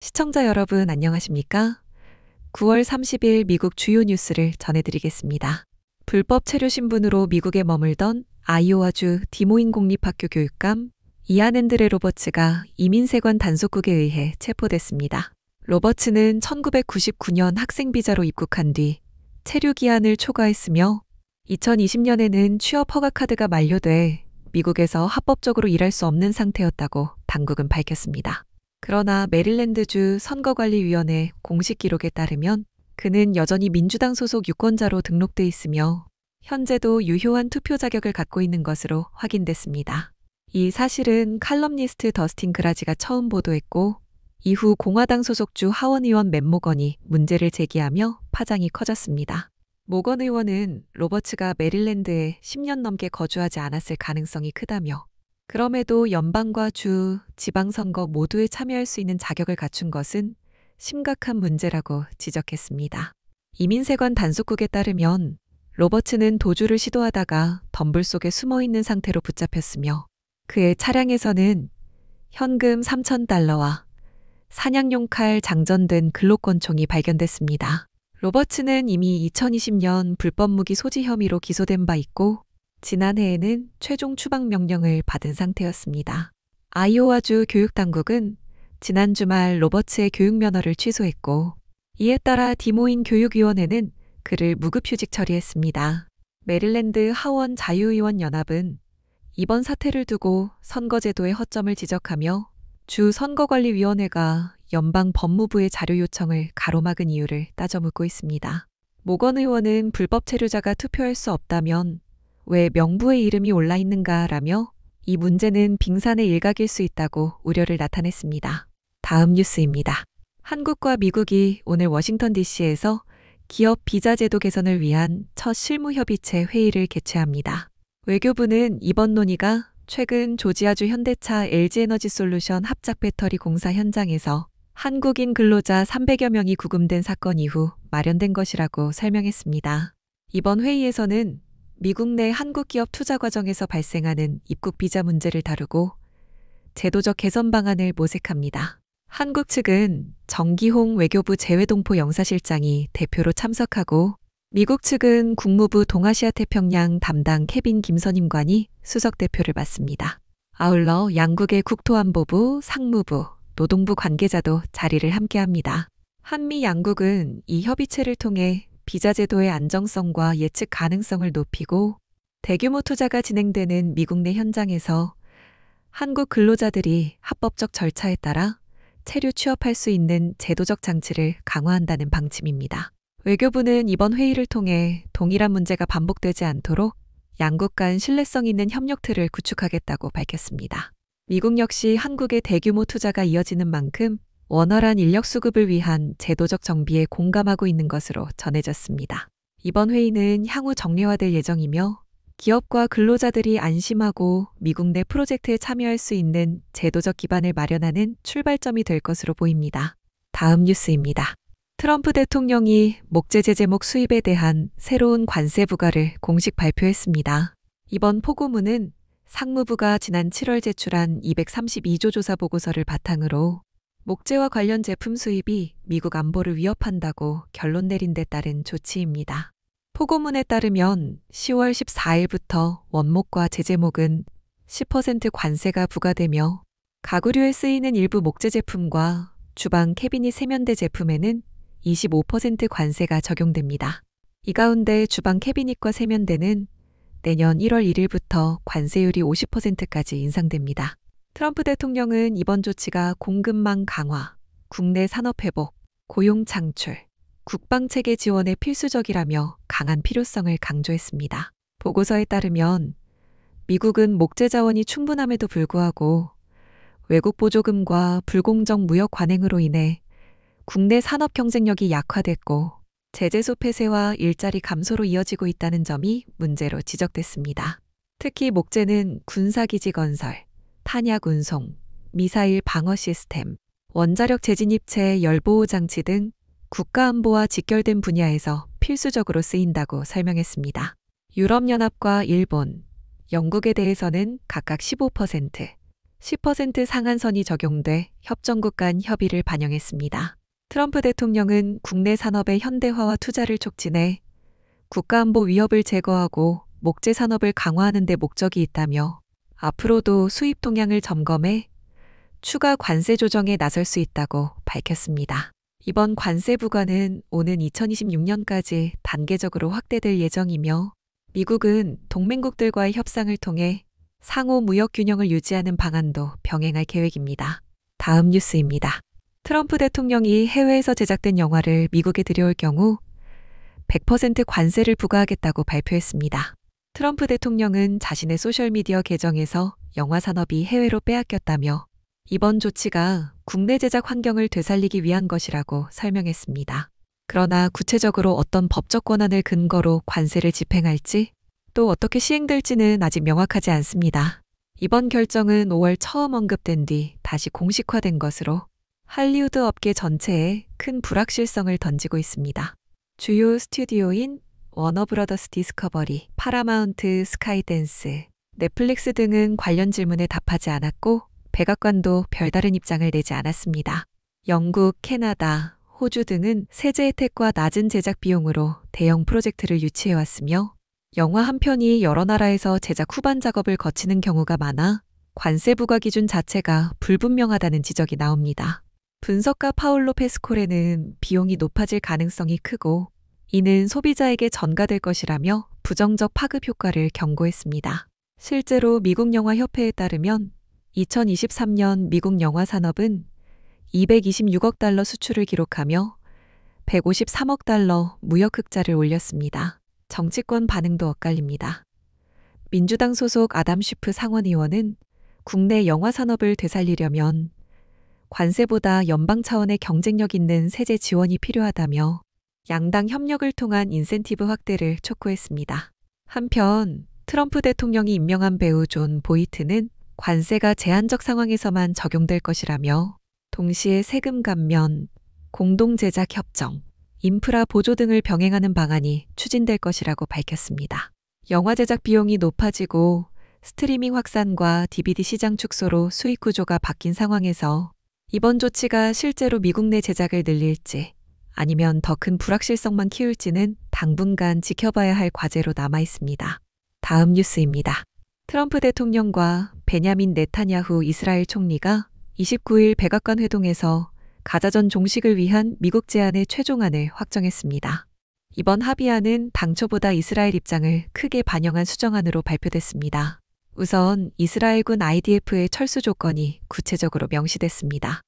시청자 여러분 안녕하십니까? 9월 30일 미국 주요 뉴스를 전해드리겠습니다. 불법 체류 신분으로 미국에 머물던 아이오와주 디모인 공립학교 교육감 이안 앤드레 로버츠가 이민세관 단속국에 의해 체포됐습니다. 로버츠는 1999년 학생 비자로 입국한 뒤 체류 기한을 초과했으며 2020년에는 취업 허가 카드가 만료돼 미국에서 합법적으로 일할 수 없는 상태였다고 당국은 밝혔습니다. 그러나 메릴랜드주 선거관리위원회 공식 기록에 따르면 그는 여전히 민주당 소속 유권자로 등록돼 있으며 현재도 유효한 투표 자격을 갖고 있는 것으로 확인됐습니다. 이 사실은 칼럼니스트 더스틴 그라지가 처음 보도했고 이후 공화당 소속주 하원 의원 맷 모건이 문제를 제기하며 파장이 커졌습니다. 모건 의원은 로버츠가 메릴랜드에 10년 넘게 거주하지 않았을 가능성이 크다며 그럼에도 연방과 주, 지방선거 모두에 참여할 수 있는 자격을 갖춘 것은 심각한 문제라고 지적했습니다. 이민세관 단속국에 따르면 로버츠는 도주를 시도하다가 덤불 속에 숨어있는 상태로 붙잡혔으며 그의 차량에서는 현금 3,000달러와 사냥용 칼, 장전 등 글록권총이 발견됐습니다. 로버츠는 이미 2020년 불법 무기 소지 혐의로 기소된 바 있고 지난해에는 최종 추방 명령을 받은 상태였습니다. 아이오와주 교육당국은 지난 주말 로버츠의 교육면허를 취소했고 이에 따라 디모인 교육위원회는 그를 무급휴직 처리했습니다. 메릴랜드 하원 자유의원 연합은 이번 사태를 두고 선거제도의 허점을 지적하며 주 선거관리위원회가 연방 법무부의 자료 요청을 가로막은 이유를 따져 묻고 있습니다. 모건 의원은 불법 체류자가 투표할 수 없다면 왜 명부의 이름이 올라 있는가라며 이 문제는 빙산의 일각일 수 있다고 우려를 나타냈습니다. 다음 뉴스입니다. 한국과 미국이 오늘 워싱턴 DC에서 기업 비자 제도 개선을 위한 첫 실무협의체 회의를 개최합니다. 외교부는 이번 논의가 최근 조지아주 현대차 LG에너지솔루션 합작 배터리 공사 현장에서 한국인 근로자 300여 명이 구금된 사건 이후 마련된 것이라고 설명했습니다. 이번 회의에서는 미국 내 한국 기업 투자 과정에서 발생하는 입국 비자 문제를 다루고 제도적 개선 방안을 모색합니다. 한국 측은 정기홍 외교부 재외동포 영사실장이 대표로 참석하고 미국 측은 국무부 동아시아 태평양 담당 케빈 김선임관이 수석 대표를 맡습니다. 아울러 양국의 국토안보부, 상무부, 노동부 관계자도 자리를 함께합니다. 한미 양국은 이 협의체를 통해 비자 제도의 안정성과 예측 가능성을 높이고 대규모 투자가 진행되는 미국 내 현장에서 한국 근로자들이 합법적 절차에 따라 체류 취업할 수 있는 제도적 장치를 강화한다는 방침입니다. 외교부는 이번 회의를 통해 동일한 문제가 반복되지 않도록 양국 간 신뢰성 있는 협력 틀을 구축하겠다고 밝혔습니다. 미국 역시 한국의 대규모 투자가 이어지는 만큼 원활한 인력 수급을 위한 제도적 정비에 공감하고 있는 것으로 전해졌습니다. 이번 회의는 향후 정례화될 예정이며 기업과 근로자들이 안심하고 미국 내 프로젝트에 참여할 수 있는 제도적 기반을 마련하는 출발점이 될 것으로 보입니다. 다음 뉴스입니다. 트럼프 대통령이 목재 제재목 수입에 대한 새로운 관세 부과를 공식 발표했습니다. 이번 포고문은 상무부가 지난 7월 제출한 232조 조사 보고서를 바탕으로 목재와 관련 제품 수입이 미국 안보를 위협한다고 결론 내린 데 따른 조치입니다. 포고문에 따르면 10월 14일부터 원목과 제재목은 10% 관세가 부과되며 가구류에 쓰이는 일부 목재 제품과 주방 캐비닛 세면대 제품에는 25% 관세가 적용됩니다. 이 가운데 주방 캐비닛과 세면대는 내년 1월 1일부터 관세율이 50%까지 인상됩니다. 트럼프 대통령은 이번 조치가 공급망 강화, 국내 산업 회복, 고용 창출, 국방체계 지원에 필수적이라며 강한 필요성을 강조했습니다. 보고서에 따르면 미국은 목재 자원이 충분함에도 불구하고 외국 보조금과 불공정 무역 관행으로 인해 국내 산업 경쟁력이 약화됐고 제재소 폐쇄와 일자리 감소로 이어지고 있다는 점이 문제로 지적됐습니다. 특히 목재는 군사기지 건설, 탄약 운송, 미사일 방어 시스템, 원자력 재진입체 열보호 장치 등 국가안보와 직결된 분야에서 필수적으로 쓰인다고 설명했습니다. 유럽연합과 일본, 영국에 대해서는 각각 15%, 10% 상한선이 적용돼 협정국 간 협의를 반영했습니다. 트럼프 대통령은 국내 산업의 현대화와 투자를 촉진해 국가안보 위협을 제거하고 목재 산업을 강화하는 데 목적이 있다며 앞으로도 수입 동향을 점검해 추가 관세 조정에 나설 수 있다고 밝혔습니다. 이번 관세 부과는 오는 2026년까지 단계적으로 확대될 예정이며 미국은 동맹국들과의 협상을 통해 상호 무역 균형을 유지하는 방안도 병행할 계획입니다. 다음 뉴스입니다. 트럼프 대통령이 해외에서 제작된 영화를 미국에 들여올 경우 100% 관세를 부과하겠다고 발표했습니다. 트럼프 대통령은 자신의 소셜미디어 계정에서 영화 산업이 해외로 빼앗겼다며 이번 조치가 국내 제작 환경을 되살리기 위한 것이라고 설명했습니다. 그러나 구체적으로 어떤 법적 권한을 근거로 관세를 집행할지 또 어떻게 시행될지는 아직 명확하지 않습니다. 이번 결정은 5월 처음 언급된 뒤 다시 공식화된 것으로 할리우드 업계 전체에 큰 불확실성을 던지고 있습니다. 주요 스튜디오인 워너브러더스 디스커버리, 파라마운트 스카이댄스, 넷플릭스 등은 관련 질문에 답하지 않았고 백악관도 별다른 입장을 내지 않았습니다. 영국, 캐나다, 호주 등은 세제 혜택과 낮은 제작 비용으로 대형 프로젝트를 유치해왔으며 영화 한 편이 여러 나라에서 제작 후반 작업을 거치는 경우가 많아 관세 부과 기준 자체가 불분명하다는 지적이 나옵니다. 분석가 파울로 페스코레는 비용이 높아질 가능성이 크고 이는 소비자에게 전가될 것이라며 부정적 파급 효과를 경고했습니다. 실제로 미국 영화협회에 따르면 2023년 미국 영화 산업은 226억 달러 수출을 기록하며 153억 달러 무역 흑자를 올렸습니다. 정치권 반응도 엇갈립니다. 민주당 소속 아담 쉬프 상원의원은 국내 영화 산업을 되살리려면 관세보다 연방 차원의 경쟁력 있는 세제 지원이 필요하다며 양당 협력을 통한 인센티브 확대를 촉구했습니다. 한편 트럼프 대통령이 임명한 배우 존 보이트는 관세가 제한적 상황에서만 적용될 것이라며 동시에 세금 감면, 공동 제작 협정, 인프라 보조 등을 병행하는 방안이 추진될 것이라고 밝혔습니다. 영화 제작 비용이 높아지고 스트리밍 확산과 DVD 시장 축소로 수익 구조가 바뀐 상황에서 이번 조치가 실제로 미국 내 제작을 늘릴지 아니면 더 큰 불확실성만 키울지는 당분간 지켜봐야 할 과제로 남아 있습니다. 다음 뉴스입니다. 트럼프 대통령과 베냐민 네타냐후 이스라엘 총리가 29일 백악관 회동에서 가자전 종식을 위한 미국 제안의 최종안을 확정했습니다. 이번 합의안은 당초보다 이스라엘 입장을 크게 반영한 수정안으로 발표됐습니다. 우선 이스라엘군 IDF의 철수 조건이 구체적으로 명시됐습니다.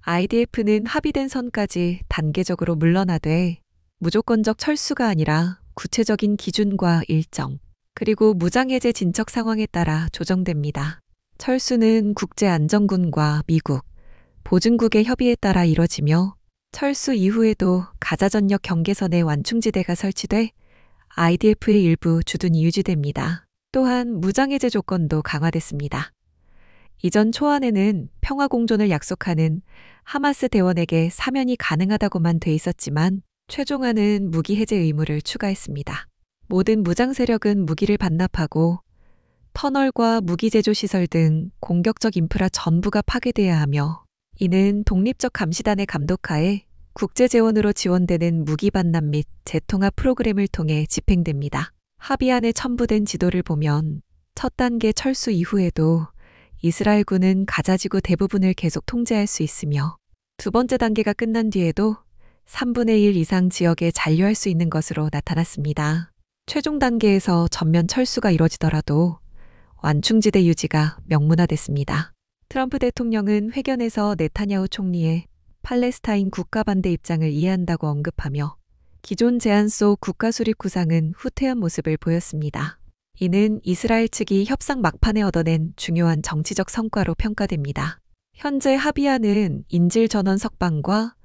IDF는 합의된 선까지 단계적으로 물러나되 무조건적 철수가 아니라 구체적인 기준과 일정, 그리고 무장해제 진척 상황에 따라 조정됩니다. 철수는 국제안전군과 미국, 보증국의 협의에 따라 이뤄지며 철수 이후에도 가자 전역 경계선에 완충지대가 설치돼 IDF의 일부 주둔이 유지됩니다. 또한 무장해제 조건도 강화됐습니다. 이전 초안에는 평화공존을 약속하는 하마스 대원에게 사면이 가능하다고만 돼 있었지만 최종안은 무기 해제 의무를 추가했습니다. 모든 무장 세력은 무기를 반납하고 터널과 무기 제조 시설 등 공격적 인프라 전부가 파괴돼야 하며 이는 독립적 감시단의 감독하에 국제 재원으로 지원되는 무기 반납 및 재통합 프로그램을 통해 집행됩니다. 합의안에 첨부된 지도를 보면 첫 단계 철수 이후에도 이스라엘군은 가자지구 대부분을 계속 통제할 수 있으며 두 번째 단계가 끝난 뒤에도 3분의 1 이상 지역에 잔류할 수 있는 것으로 나타났습니다. 최종 단계에서 전면 철수가 이뤄지더라도 완충지대 유지가 명문화됐습니다. 트럼프 대통령은 회견에서 네타냐후 총리의 팔레스타인 국가 반대 입장을 이해한다고 언급하며 기존 제안 속 국가 수립 구상은 후퇴한 모습을 보였습니다. 이는 이스라엘 측이 협상 막판에 얻어낸 중요한 정치적 성과로 평가됩니다. 현재 합의안은 인질 전원 석방과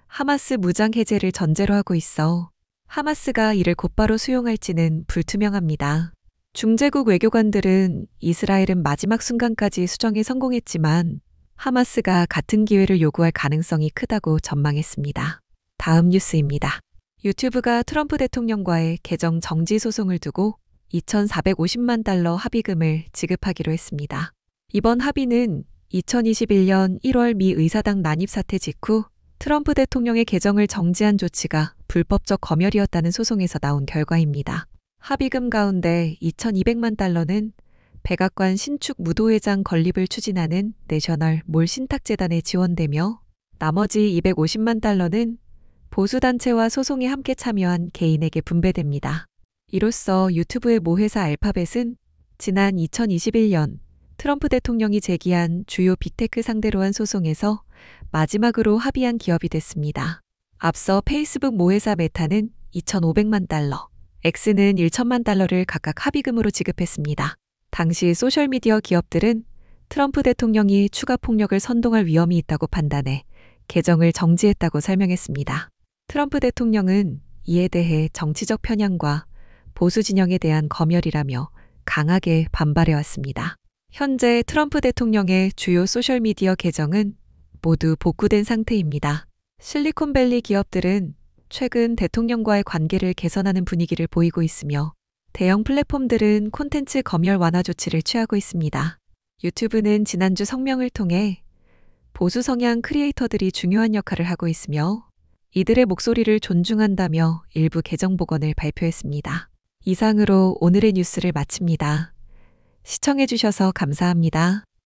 하마스 무장 해제를 전제로 하고 있어 하마스가 이를 곧바로 수용할지는 불투명합니다. 중재국 외교관들은 이스라엘은 마지막 순간까지 수정에 성공했지만 하마스가 같은 기회를 요구할 가능성이 크다고 전망했습니다. 다음 뉴스입니다. 유튜브가 트럼프 대통령과의 계정 정지 소송을 두고 2,450만 달러 합의금을 지급하기로 했습니다. 이번 합의는 2021년 1월 미 의사당 난입 사태 직후 트럼프 대통령의 계정을 정지한 조치가 불법적 검열이었다는 소송에서 나온 결과입니다. 합의금 가운데 2,200만 달러는 백악관 신축 무도회장 건립을 추진하는 내셔널 몰 신탁재단에 지원되며 나머지 250만 달러는 보수단체와 소송에 함께 참여한 개인에게 분배됩니다. 이로써 유튜브의 모회사 알파벳은 지난 2021년 트럼프 대통령이 제기한 주요 빅테크 상대로 한 소송에서 마지막으로 합의한 기업이 됐습니다. 앞서 페이스북 모회사 메타는 2,500만 달러, X는 1,000만 달러를 각각 합의금으로 지급했습니다. 당시 소셜미디어 기업들은 트럼프 대통령이 추가 폭력을 선동할 위험이 있다고 판단해 계정을 정지했다고 설명했습니다. 트럼프 대통령은 이에 대해 정치적 편향과 보수 진영에 대한 검열이라며 강하게 반발해왔습니다. 현재 트럼프 대통령의 주요 소셜미디어 계정은 모두 복구된 상태입니다. 실리콘밸리 기업들은 최근 대통령과의 관계를 개선하는 분위기를 보이고 있으며 대형 플랫폼들은 콘텐츠 검열 완화 조치를 취하고 있습니다. 유튜브는 지난주 성명을 통해 보수 성향 크리에이터들이 중요한 역할을 하고 있으며 이들의 목소리를 존중한다며 일부 계정 복원을 발표했습니다. 이상으로 오늘의 뉴스를 마칩니다. 시청해주셔서 감사합니다.